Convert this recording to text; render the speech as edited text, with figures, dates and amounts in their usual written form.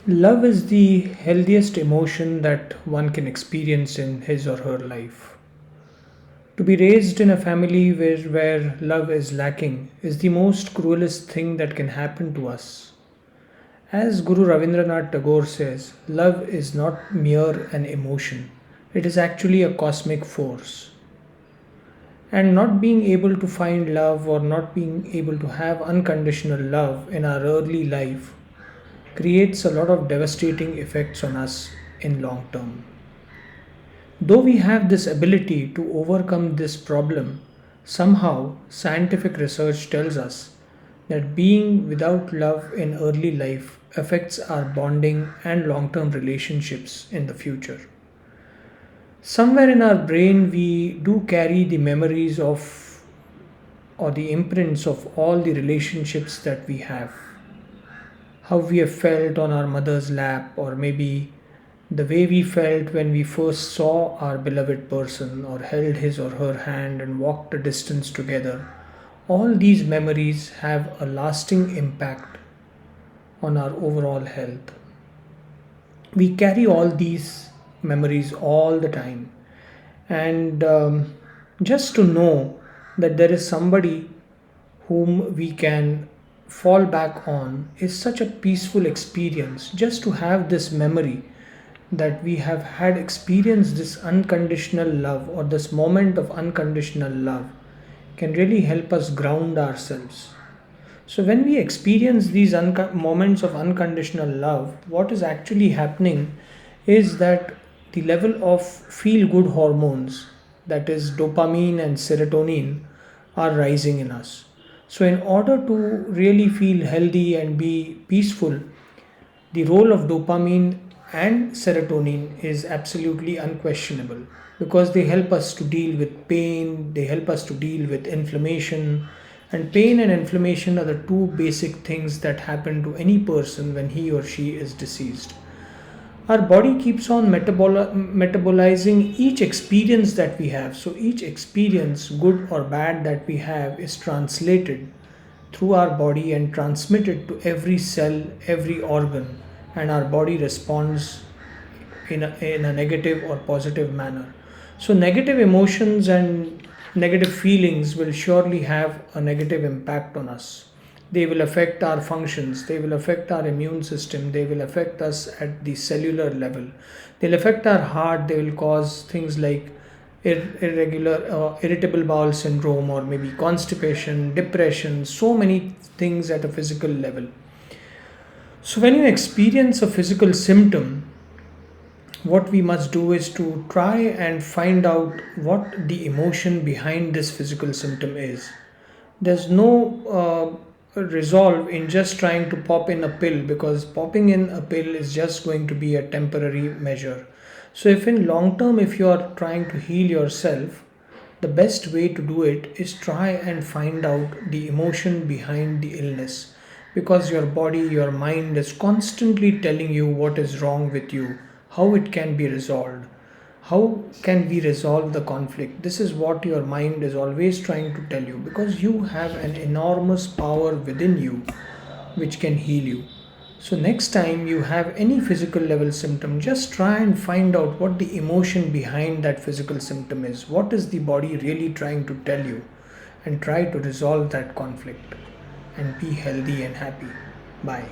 Love is the healthiest emotion that one can experience in his or her life. To be raised in a family where love is lacking is the most cruelest thing that can happen to us. As Guru Rabindranath Tagore says, love is not mere an emotion, it is actually a cosmic force. And not being able to find love or not being able to have unconditional love in our early life creates a lot of devastating effects on us in long term. Though we have this ability to overcome this problem, somehow scientific research tells us that being without love in early life affects our bonding and long term relationships in the future. Somewhere in our brain, we do carry the memories of or the imprints of all the relationships that we have. How we have felt on our mother's lap, or maybe the way we felt when we first saw our beloved person or held his or her hand and walked a distance together. All these memories have a lasting impact on our overall health. We carry all these memories all the time, and just to know that there is somebody whom we can fall back on is such a peaceful experience. Just to have this memory that we have had experienced this unconditional love or this moment of unconditional love can really help us ground ourselves. So, when we experience these moments of unconditional love, what is actually happening is that the level of feel good hormones, that is dopamine and serotonin, are rising in us. So, in order to really feel healthy and be peaceful, the role of dopamine and serotonin is absolutely unquestionable because they help us to deal with pain, they help us to deal with inflammation. And pain and inflammation are the two basic things that happen to any person when he or she is deceased. Our body keeps on metabolizing each experience that we have. So, each experience, good or bad, that we have is translated through our body and transmitted to every cell, every organ, and our body responds in a negative or positive manner. So, negative emotions and negative feelings will surely have a negative impact on us. They will affect our functions, they will affect our immune system, they will affect us at the cellular level, they'll affect our heart, they will cause things like irritable bowel syndrome or maybe constipation, depression, so many things at a physical level. So, when you experience a physical symptom, what we must do is to try and find out what the emotion behind this physical symptom is. There's no resolve in just trying to pop in a pill, because popping in a pill is just going to be a temporary measure. So, if in long term, if you are trying to heal yourself, the best way to do it is try and find out the emotion behind the illness, because your body, your mind is constantly telling you what is wrong with you, how it can be resolved, how can we resolve the conflict. This is what your mind is always trying to tell you, because you have an enormous power within you which can heal you. So, next time you have any physical level symptom, just try and find out what the emotion behind that physical symptom is. What is the body really trying to tell you? And try to resolve that conflict and be healthy and happy. Bye.